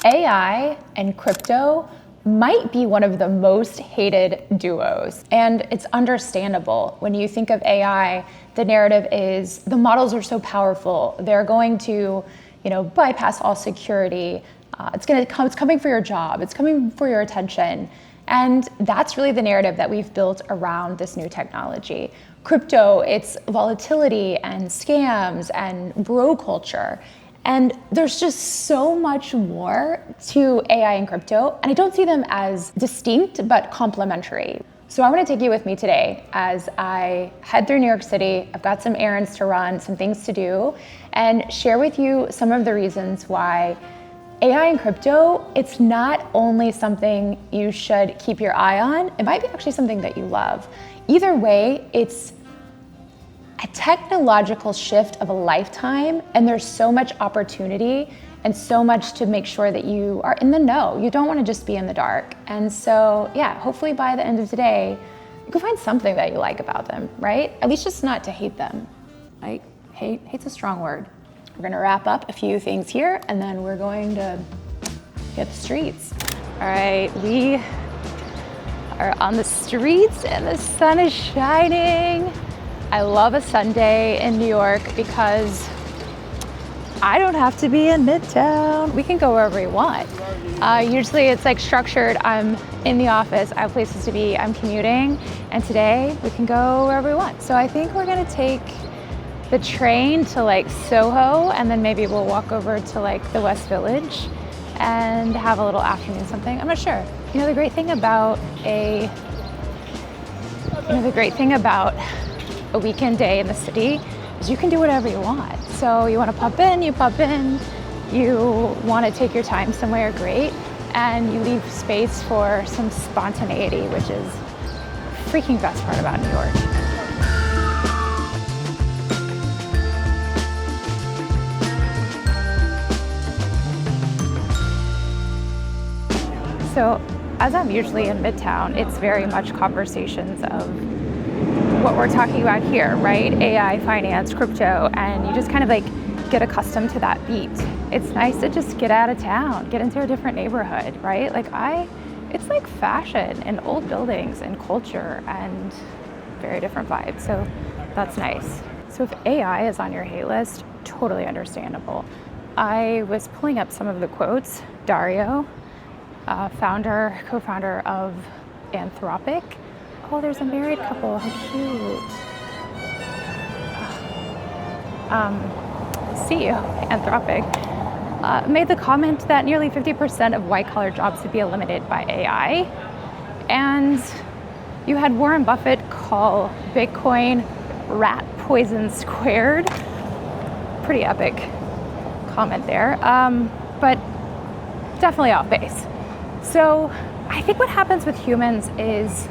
AI and crypto might be one of the most hated duos. And it's understandable. When you think of AI, the narrative is the models are so powerful. They're going to, bypass all security. It's coming for your job. It's coming for your attention. And that's really the narrative that we've built around this new technology. Crypto, it's volatility and scams and bro culture. And there's just so much more to AI and crypto, and I don't see them as distinct but complementary. So I want to take you with me today as I head through New York City. I've got some errands to run, some things to do, and share with you some of the reasons why AI and crypto, it's not only something you should keep your eye on, it might be actually something that you love. Either way, it's a technological shift of a lifetime, and there's so much opportunity and so much to make sure that you are in the know. You don't want to just be in the dark. And so, hopefully by the end of today, you can find something that you like about them, right? At least just not to hate them. Like, hate's a strong word. We're gonna wrap up a few things here, and then we're going to hit the streets. All right, we are on the streets and the sun is shining. I love a Sunday in New York because I don't have to be in Midtown. We can go wherever we want. Usually it's like structured. I'm in the office, I have places to be, I'm commuting, and today we can go wherever we want. So I think we're gonna take the train to like SoHo, and then maybe we'll walk over to like the West Village and have a little afternoon something. I'm not sure. The great thing about a weekend day in the city is you can do whatever you want. So you want to pop in, you pop in. You want to take your time somewhere, great. And you leave space for some spontaneity, which is the freaking best part about New York. So as I'm usually in Midtown, it's very much conversations of what we're talking about here, right? AI, finance, crypto, and you just kind of like get accustomed to that beat. It's nice to just get out of town, get into a different neighborhood, right? It's like fashion and old buildings and culture and very different vibes. So that's nice. So if AI is on your hate list, totally understandable. I was pulling up some of the quotes. Dario, co-founder of Anthropic. Oh, there's a married couple, how cute. CEO, Anthropic, made the comment that nearly 50% of white-collar jobs would be eliminated by AI. And you had Warren Buffett call Bitcoin rat poison squared. Pretty epic comment there, but definitely off base. So I think what happens with humans is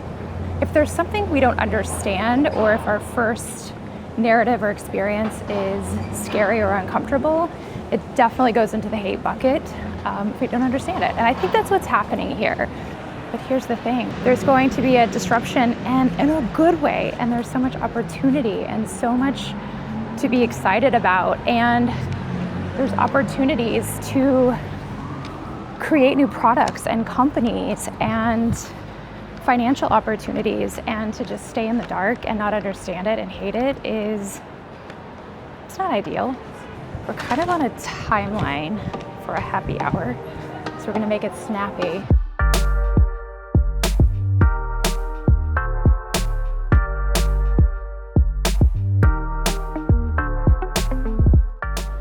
if there's something we don't understand, or if our first narrative or experience is scary or uncomfortable, it definitely goes into the hate bucket if we don't understand it. And I think that's what's happening here. But here's the thing, there's going to be a disruption, and in a good way, and there's so much opportunity and so much to be excited about, and there's opportunities to create new products and companies and financial opportunities, and to just stay in the dark and not understand it and hate it it's not ideal. We're kind of on a timeline for a happy hour, so we're gonna make it snappy.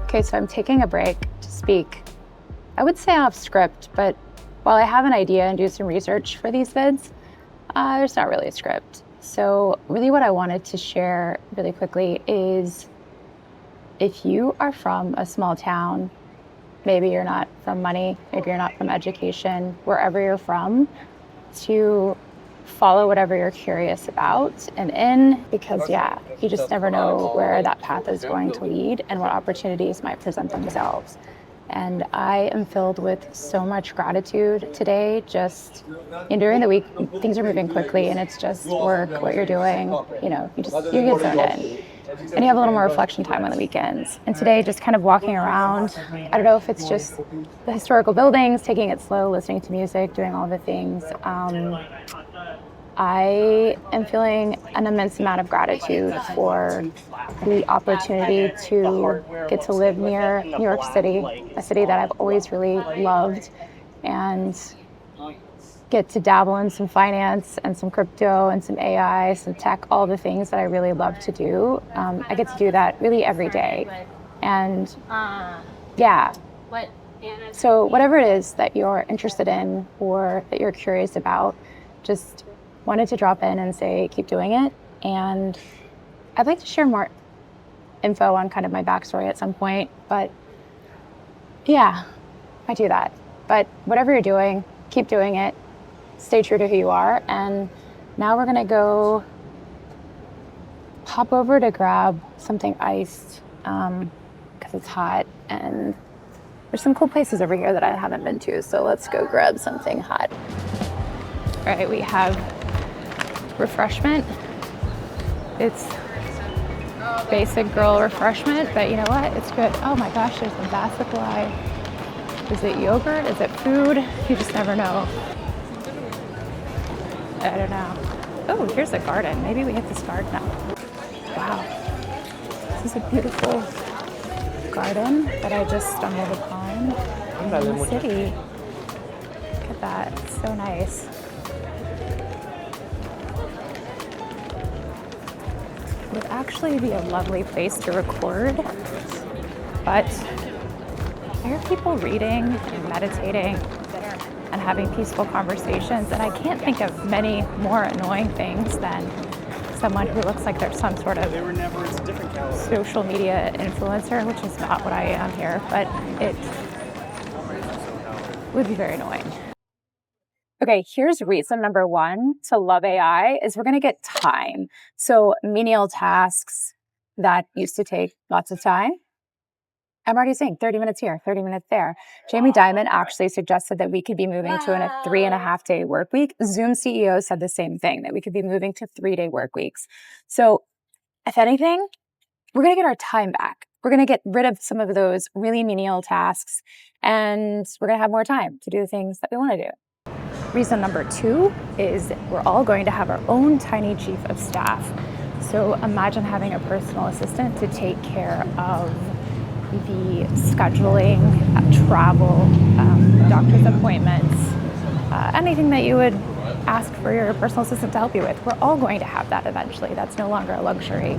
Okay, so I'm taking a break to speak. I would say off script, but while I have an idea and do some research for these vids, there's not really a script. So really what I wanted to share really quickly is if you are from a small town, maybe you're not from money, maybe you're not from education, wherever you're from, to follow whatever you're curious about and in, because you just never know where that path is going to lead and what opportunities might present themselves. And I am filled with so much gratitude today. Just during the week, things are moving quickly, and it's just work, what you're doing, you get zoned in. and you have a little more reflection time on the weekends. And today, just kind of walking around, I don't know if it's just the historical buildings, taking it slow, listening to music, doing all the things. I am feeling an immense amount of gratitude for the opportunity to get to live near New York City, a city that I've always really loved, and get to dabble in some finance and some crypto and some AI, some tech, all the things that I really love to do. I get to do that really every day. And yeah, so whatever it is that you're interested in or that you're curious about, just wanted to drop in and say, keep doing it. And I'd like to share more info on kind of my backstory at some point, but yeah, I do that. But whatever you're doing, keep doing it. Stay true to who you are. And now we're gonna go pop over to grab something iced because it's hot, and there's some cool places over here that I haven't been to. So let's go grab something hot. All right, we have refreshment. It's basic girl refreshment, but you know what? It's good. Oh my gosh, there's a gas supply. Is it yogurt? Is it food? You just never know. I don't know. Oh, here's a garden. Maybe we hit this garden now. Wow. This is a beautiful garden that I just stumbled upon in the city. Look at that. It's so nice. It would actually be a lovely place to record, but I hear people reading and meditating and having peaceful conversations, and I can't think of many more annoying things than someone who looks like they're some sort of social media influencer, which is not what I am here, but it would be very annoying. Okay, here's reason number one to love AI is we're gonna get time. So menial tasks that used to take lots of time, I'm already saying 30 minutes here, 30 minutes there. Jamie Dimon actually suggested that we could be moving to a 3.5-day work week. Zoom CEO said the same thing, that we could be moving to 3-day work weeks. So if anything, we're gonna get our time back. We're gonna get rid of some of those really menial tasks, and we're gonna have more time to do the things that we wanna do. Reason number two is we're all going to have our own tiny chief of staff. So imagine having a personal assistant to take care of the scheduling, travel, doctor's appointments, anything that you would ask for your personal assistant to help you with. We're all going to have that eventually. That's no longer a luxury.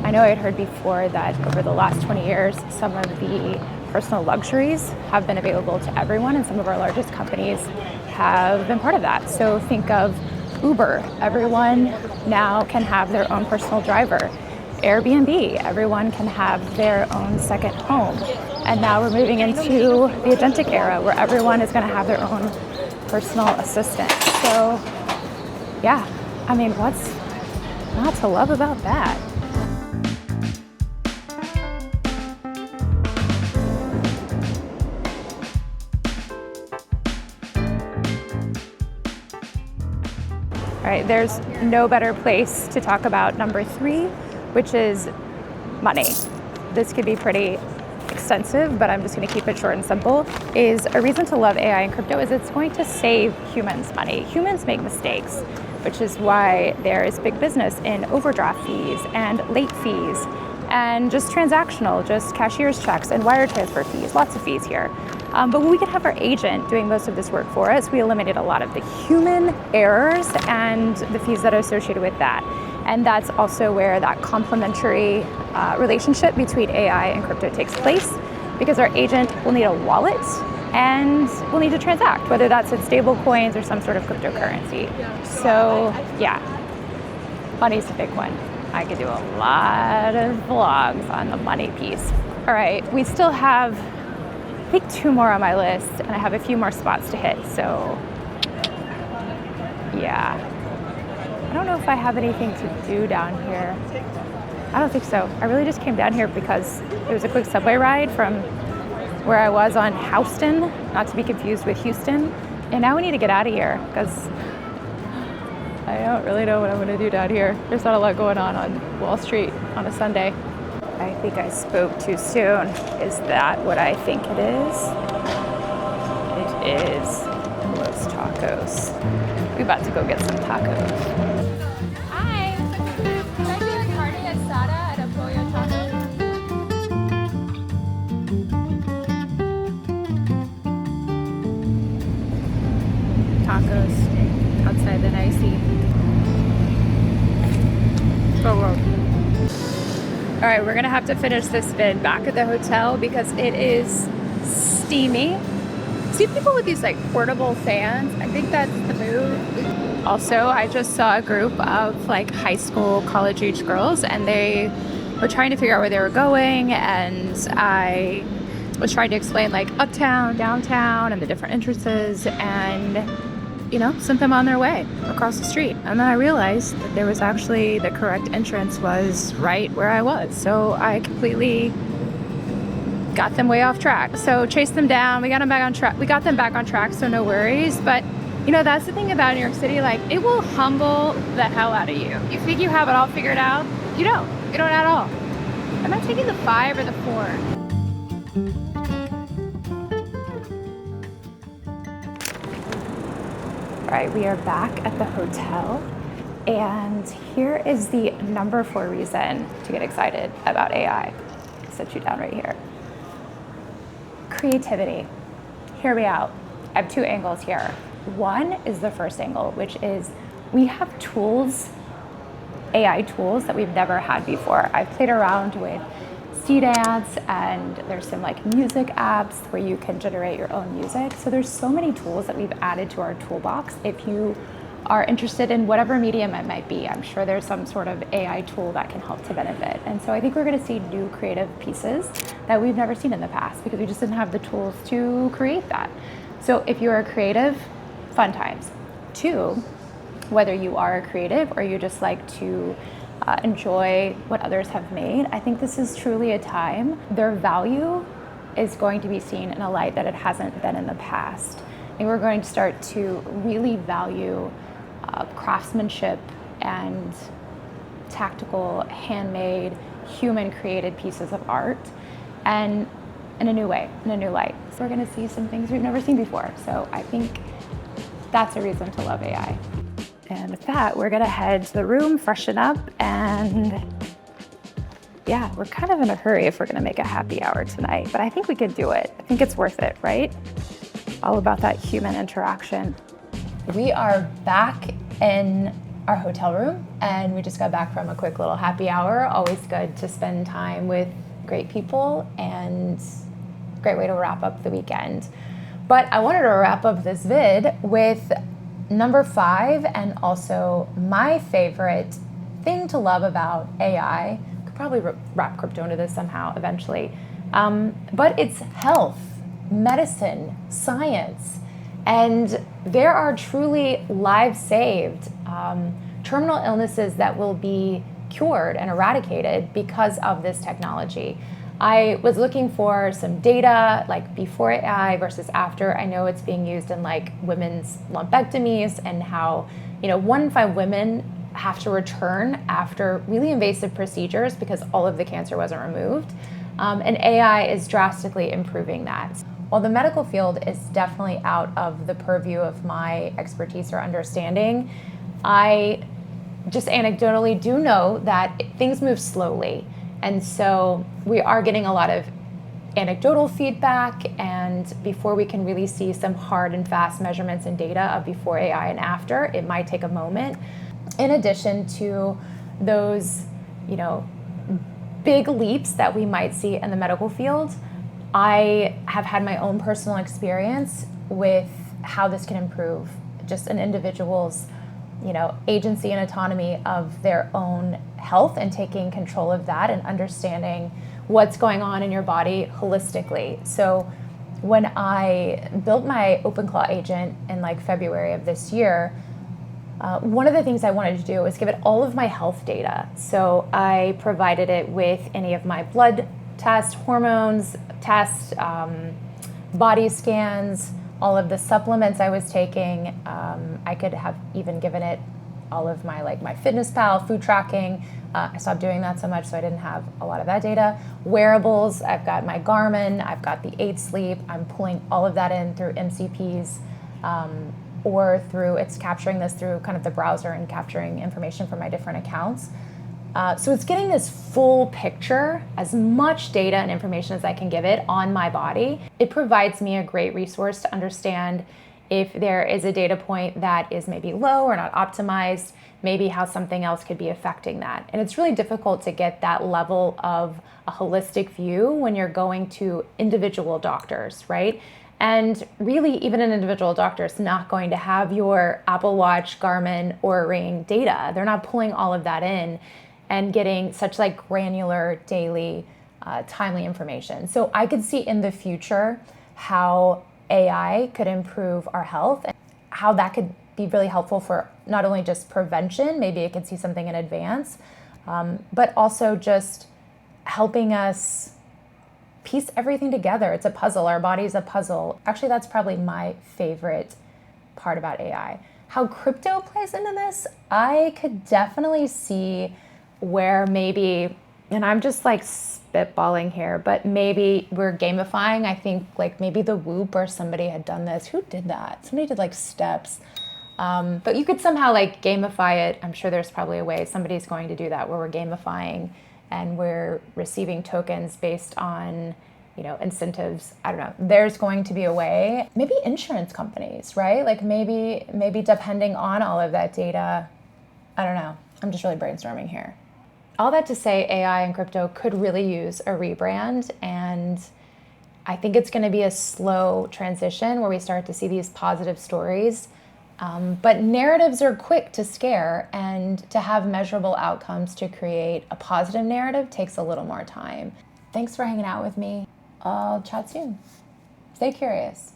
I know I'd heard before that over the last 20 years, some of the personal luxuries have been available to everyone, and some of our largest companies have been part of that. So think of Uber. Everyone now can have their own personal driver. Airbnb, everyone can have their own second home. And now we're moving into the agentic era where everyone is going to have their own personal assistant. So yeah, I mean, what's not to love about that? All right, there's no better place to talk about number three, which is money. This could be pretty extensive, but I'm just going to keep it short and simple. Is a reason to love AI and crypto is it's going to save humans money. Humans make mistakes, which is why there is big business in overdraft fees and late fees and just transactional, just cashier's checks and wire transfer fees, lots of fees here. But when we could have our agent doing most of this work for us, we eliminate a lot of the human errors and the fees that are associated with that. And that's also where that complementary relationship between AI and crypto takes place, because our agent will need a wallet and will need to transact, whether that's in stable coins or some sort of cryptocurrency. So yeah, money's a big one. I could do a lot of vlogs on the money piece. All right, we still have, I think, 2 more on my list, and I have a few more spots to hit, so yeah. I don't know if I have anything to do down here. I don't think so. I really just came down here because it was a quick subway ride from where I was on Houston, not to be confused with Houston. And now we need to get out of here because I don't really know what I'm gonna do down here. There's not a lot going on Wall Street on a Sunday. I think I spoke too soon. Is that what I think it is? It is Los Tacos. We're about to go get some tacos. Hi! Can I do a carne asada and a pollo taco? Tacos outside the nicey. Go. All right, we're gonna have to finish this vid back at the hotel because it is steamy. See people with these like portable fans? I think that's the move. Also, I just saw a group of like high school, college age girls, and they were trying to figure out where they were going, and I was trying to explain like uptown, downtown, and the different entrances, and sent them on their way across the street. And then I realized that there was actually the correct entrance was right where I was. So I completely got them way off track. So chased them down. We got them back on track. We got them back on track. So no worries. But that's the thing about New York City. Like it will humble the hell out of you. You think you have it all figured out? You don't. You don't at all. Am I taking the 5 or the 4? All right, we are back at the hotel, and here is the number 4 reason to get excited about AI. I'll set you down right here. Creativity. Hear me out. I have 2 angles here. One is the first angle, which is we have tools, AI tools that we've never had before. I've played around with Dance, and there's some like music apps where you can generate your own music. So there's so many tools that we've added to our toolbox. If you are interested in whatever medium it might be, I'm sure there's some sort of AI tool that can help to benefit. And so I think we're going to see new creative pieces that we've never seen in the past because we just didn't have the tools to create that. So if you're a creative, fun times. 2, whether you are a creative or you just like to enjoy what others have made, I think this is truly a time. Their value is going to be seen in a light that it hasn't been in the past. I think we're going to start to really value craftsmanship and tactical, handmade, human-created pieces of art, and in a new way, in a new light. So we're going to see some things we've never seen before. So I think that's a reason to love AI. And with that, we're gonna head to the room, freshen up, and yeah, we're kind of in a hurry if we're gonna make a happy hour tonight, but I think we could do it. I think it's worth it, right? All about that human interaction. We are back in our hotel room, and we just got back from a quick little happy hour. Always good to spend time with great people, and great way to wrap up the weekend. But I wanted to wrap up this vid with number 5, and also my favorite thing to love about AI. Could probably wrap crypto into this somehow eventually. But it's health, medicine, science. And there are truly lives saved, terminal illnesses that will be cured and eradicated because of this technology. I was looking for some data, like before AI versus after. I know it's being used in like women's lumpectomies, and how 1 in 5 women have to return after really invasive procedures because all of the cancer wasn't removed. And AI is drastically improving that. While the medical field is definitely out of the purview of my expertise or understanding, I just anecdotally do know that things move slowly. And so we are getting a lot of anecdotal feedback, and before we can really see some hard and fast measurements and data of before AI and after, it might take a moment. In addition to those, big leaps that we might see in the medical field, I have had my own personal experience with how this can improve just an individual's agency and autonomy of their own health, and taking control of that and understanding what's going on in your body holistically. So when I built my OpenClaw agent in like February of this year, one of the things I wanted to do was give it all of my health data. So I provided it with any of my blood tests, hormones tests, body scans, all of the supplements I was taking. I could have even given it all of my fitness pal, food tracking. I stopped doing that so much, so I didn't have a lot of that data. Wearables, I've got my Garmin, I've got the 8 Sleep. I'm pulling all of that in through MCPs, or it's capturing this through kind of the browser and capturing information from my different accounts. So it's getting this full picture, as much data and information as I can give it on my body. It provides me a great resource to understand if there is a data point that is maybe low or not optimized, maybe how something else could be affecting that. And it's really difficult to get that level of a holistic view when you're going to individual doctors, right? And really, even an individual doctor is not going to have your Apple Watch, Garmin, or Ring data. They're not pulling all of that in and getting such granular, daily, timely information. So I could see in the future how AI could improve our health and how that could be really helpful for not only just prevention, maybe it could see something in advance, but also just helping us piece everything together. It's a puzzle. Our body's a puzzle. Actually, that's probably my favorite part about AI. How crypto plays into this, I could definitely see where maybe, and I'm just spitballing here, but maybe we're gamifying. I think maybe the Whoop or somebody had done this. Who did that? Somebody did steps. But you could somehow gamify it. I'm sure there's probably a way somebody's going to do that where we're gamifying and we're receiving tokens based on, incentives. I don't know. There's going to be a way. Maybe insurance companies, right? Maybe depending on all of that data. I don't know. I'm just really brainstorming here. All that to say, AI and crypto could really use a rebrand, and I think it's going to be a slow transition where we start to see these positive stories. But narratives are quick to scare, and to have measurable outcomes to create a positive narrative takes a little more time. Thanks for hanging out with me. I'll chat soon. Stay curious.